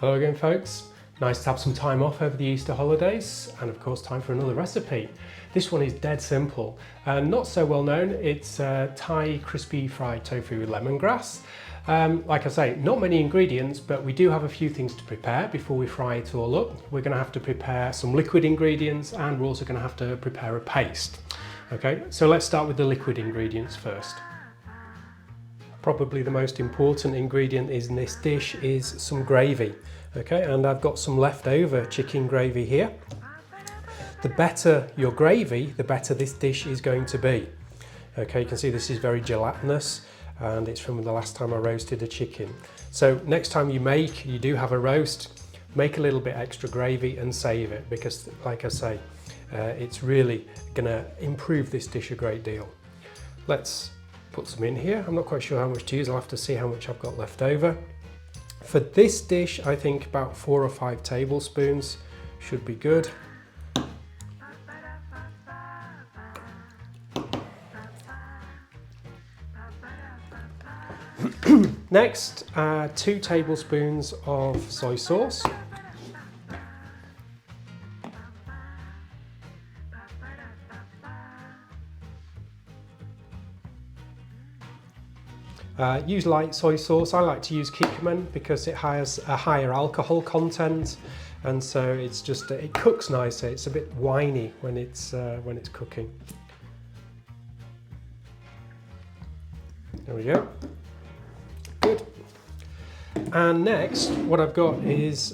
Hello again folks, nice to have some time off over the Easter holidays and of course time for another recipe. This one is dead simple and not so well known. It's Thai crispy fried tofu with lemongrass. Like I say, not many ingredients, but we do have a few things to prepare before we fry it all up. We're going to have to prepare some liquid ingredients and we're also going to have to prepare a paste. Okay, so let's start with the liquid ingredients first. Probably the most important ingredient in this dish is some gravy. Okay, and I've got some leftover chicken gravy here. The better your gravy, the better this dish is going to be. Okay, you can see this is very gelatinous and it's from the last time I roasted a chicken. So next time you do have a roast, make a little bit extra gravy and save it because like I say, it's really gonna improve this dish a great deal. Let's put some in here. I'm not quite sure how much to use. I'll have to see how much I've got left over. For this dish, I think about 4 or 5 tablespoons should be good. Next, 2 tablespoons of soy sauce. Use light soy sauce. I like to use Kikkoman because it has a higher alcohol content, and so it's just it cooks nicer. It's a bit winey when it's cooking. There we go. Good. And next, what I've got is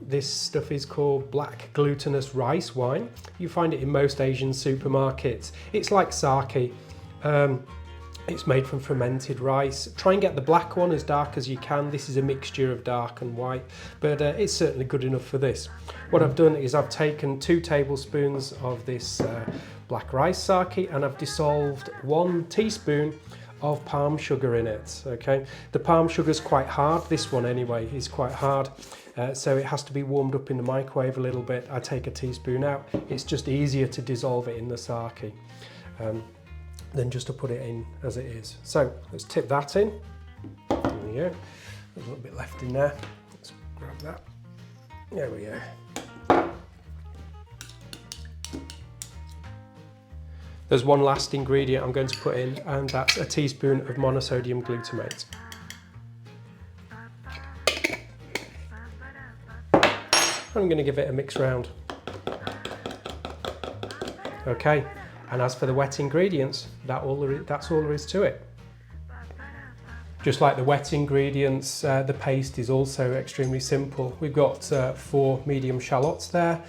this stuff is called black glutinous rice wine. You find it in most Asian supermarkets. It's like sake. It's made from fermented rice. Try and get the black one as dark as you can. This is a mixture of dark and white, but it's certainly good enough for this. What I've done is I've taken 2 tablespoons of this black rice sake and I've dissolved 1 teaspoon of palm sugar in it. Okay, the palm sugar is quite hard. This one anyway is quite hard, so it has to be warmed up in the microwave a little bit. I take a teaspoon out. It's just easier to dissolve it in the sake than just to put it in as it is. So let's tip that in. There we go. There's a little bit left in there. Let's grab that. There we go. There's one last ingredient I'm going to put in, and that's a teaspoon of monosodium glutamate. I'm going to give it a mix round. Okay. And as for the wet ingredients, that's all there is to it. Just like the wet ingredients, the paste is also extremely simple. We've got 4 medium shallots there,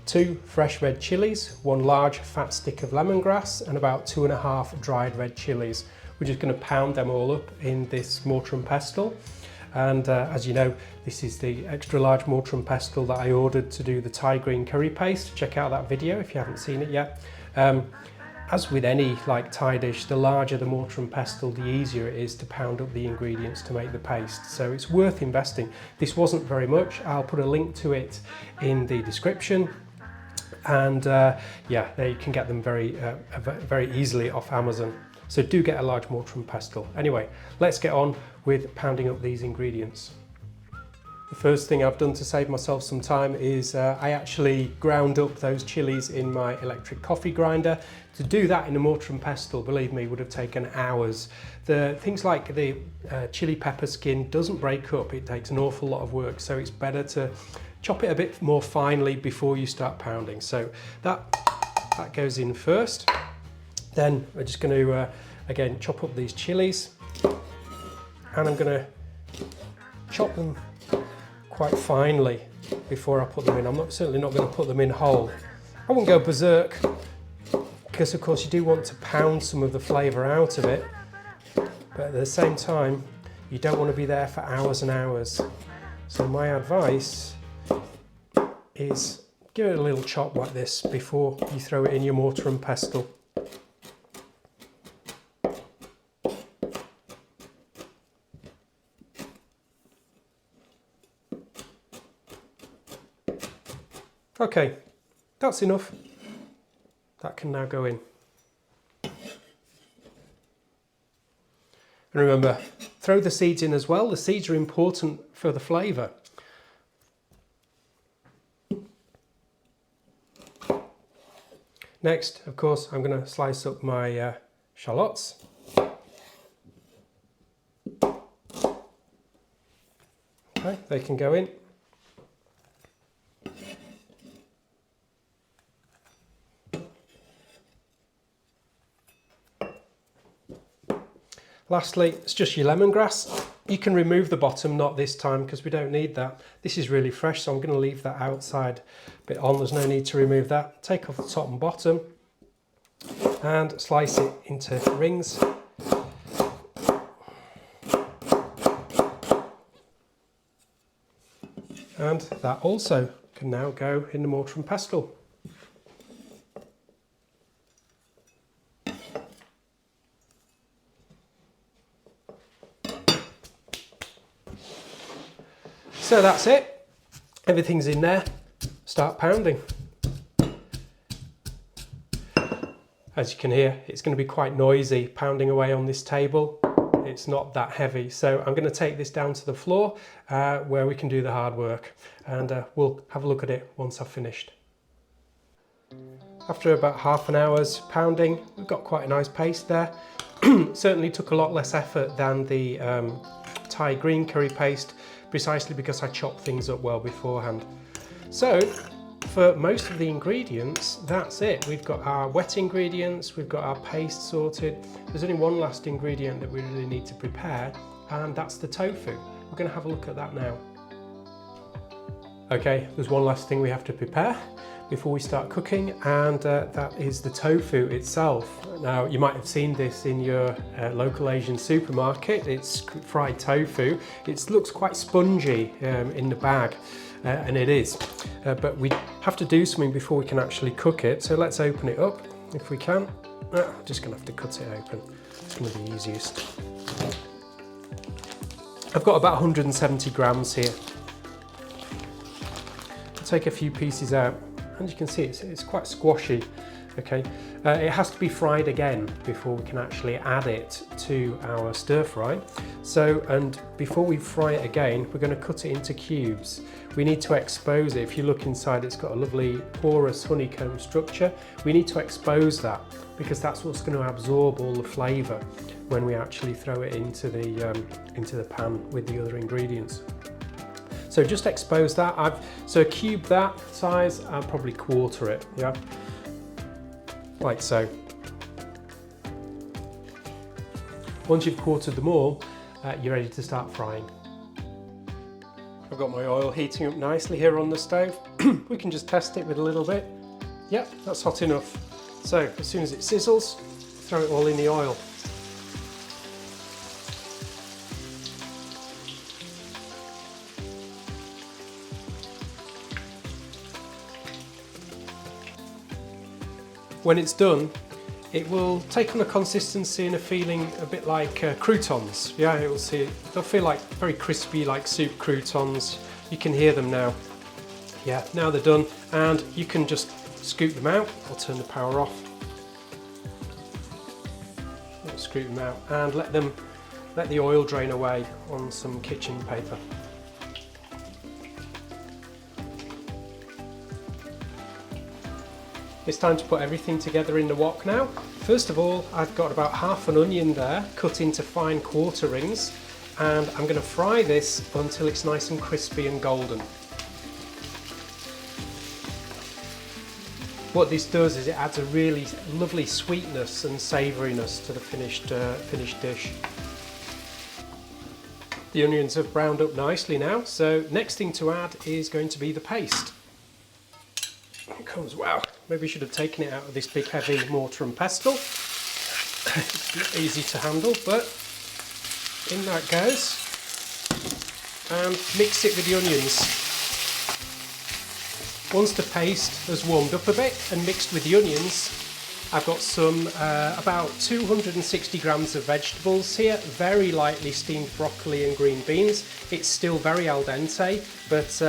2 fresh red chilies, 1 large fat stick of lemongrass, and about 2.5 dried red chilies. We're just going to pound them all up in this mortar and pestle. And as you know, this is the extra large mortar and pestle that I ordered to do the Thai green curry paste. Check out that video if you haven't seen it yet. As with any Thai dish, the larger the mortar and pestle, the easier it is to pound up the ingredients to make the paste. So it's worth investing. This wasn't very much. I'll put a link to it in the description. And yeah, there you can get them very easily off Amazon. So do get a large mortar and pestle. Anyway, let's get on with pounding up these ingredients. The first thing I've done to save myself some time is I actually ground up those chilies in my electric coffee grinder. To do that in a mortar and pestle, believe me, would have taken hours. The things like the chili pepper skin doesn't break up. It takes an awful lot of work, so it's better to chop it a bit more finely before you start pounding. So that goes in first. Then we're just going to again chop up these chilies, and I'm going to chop them quite finely before I put them in. I'm certainly not going to put them in whole. I won't go berserk because of course you do want to pound some of the flavour out of it, but at the same time you don't want to be there for hours and hours. So my advice is give it a little chop like this before you throw it in your mortar and pestle. Okay, that's enough. That can now go in. And remember, throw the seeds in as well. The seeds are important for the flavour. Next, of course, I'm going to slice up my shallots. Okay, they can go in. Lastly, it's just your lemongrass. You can remove the bottom, not this time because we don't need that. This is really fresh, so I'm going to leave that outside bit on. There's no need to remove that. Take off the top and bottom and slice it into rings. And that also can now go in the mortar and pestle. So that's it. Everything's in there. Start pounding. As you can hear, it's going to be quite noisy pounding away on this table. It's not that heavy. So I'm going to take this down to the floor where we can do the hard work, and we'll have a look at it once I've finished. After about half an hour's pounding, we've got quite a nice paste there. Certainly took a lot less effort than the Thai green curry paste, precisely because I chopped things up well beforehand. So for most of the ingredients, that's it. We've got our wet ingredients, we've got our paste sorted. There's only one last ingredient that we really need to prepare, and that's the tofu. We're going to have a look at that now. Okay, there's one last thing we have to prepare before we start cooking, and that is the tofu itself. Now, you might have seen this in your local Asian supermarket. It's fried tofu. It looks quite spongy in the bag, and it is. But we have to do something before we can actually cook it. So let's open it up if we can. I'm just going to have to cut it open. It's going to be easiest. I've got about 170 grams here. I'll take a few pieces out. And you can see it's quite squashy. Okay, it has to be fried again before we can actually add it to our stir fry. So, and before we fry it again, we're going to cut it into cubes. We need to expose it. If you look inside, it's got a lovely porous honeycomb structure. We need to expose that because that's what's going to absorb all the flavour when we actually throw it into the pan with the other ingredients. So just expose that. So cube that size, I'll probably quarter it, yeah, like so. Once you've quartered them all, you're ready to start frying. I've got my oil heating up nicely here on the stove. We can just test it with a little bit. Yep, that's hot enough. So as soon as it sizzles, throw it all in the oil. When it's done, it will take on a consistency and a feeling a bit like croutons. Yeah, they'll feel like very crispy, like soup croutons. You can hear them now. Yeah, now they're done, and you can just scoop them out. I'll turn the power off. Scoop them out and let the oil drain away on some kitchen paper. It's time to put everything together in the wok now. First of all, I've got about half an onion there, cut into fine quarter rings, and I'm going to fry this until it's nice and crispy and golden. What this does is it adds a really lovely sweetness and savouriness to the finished dish. The onions have browned up nicely now, so next thing to add is going to be the paste. It comes, wow, maybe we should have taken it out of this big heavy mortar and pestle. It's not easy to handle, but in that goes. And mix it with the onions. Once the paste has warmed up a bit and mixed with the onions, I've got some about 260 grams of vegetables here, very lightly steamed broccoli and green beans. It's still very al dente, but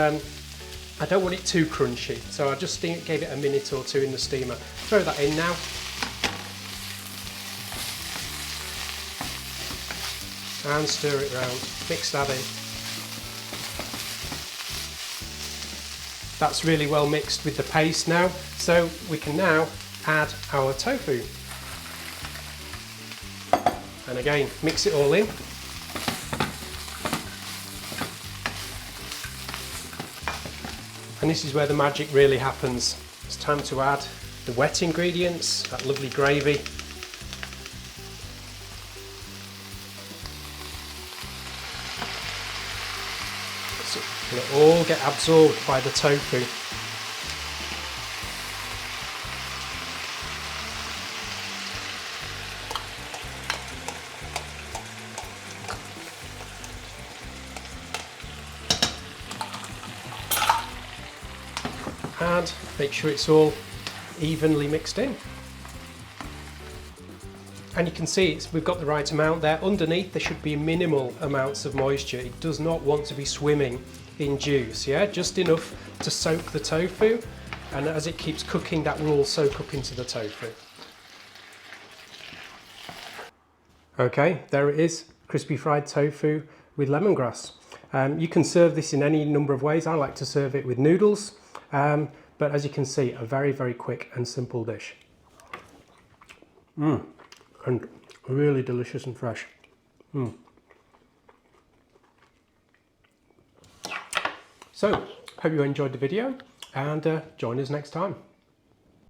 I don't want it too crunchy, so I just gave it a minute or two in the steamer. Throw that in now. And stir it round, mix that in. That's really well mixed with the paste now, so we can now add our tofu. And again, mix it all in. And this is where the magic really happens. It's time to add the wet ingredients, that lovely gravy. So it'll all get absorbed by the tofu. And make sure it's all evenly mixed in. And you can see we've got the right amount there. Underneath there should be minimal amounts of moisture. It does not want to be swimming in juice, yeah? Just enough to soak the tofu, and as it keeps cooking that will all soak up into the tofu. Okay, there it is, crispy fried tofu with lemongrass. You can serve this in any number of ways. I like to serve it with noodles. But as you can see, a very, very quick and simple dish. And really delicious and fresh. So, hope you enjoyed the video and join us next time.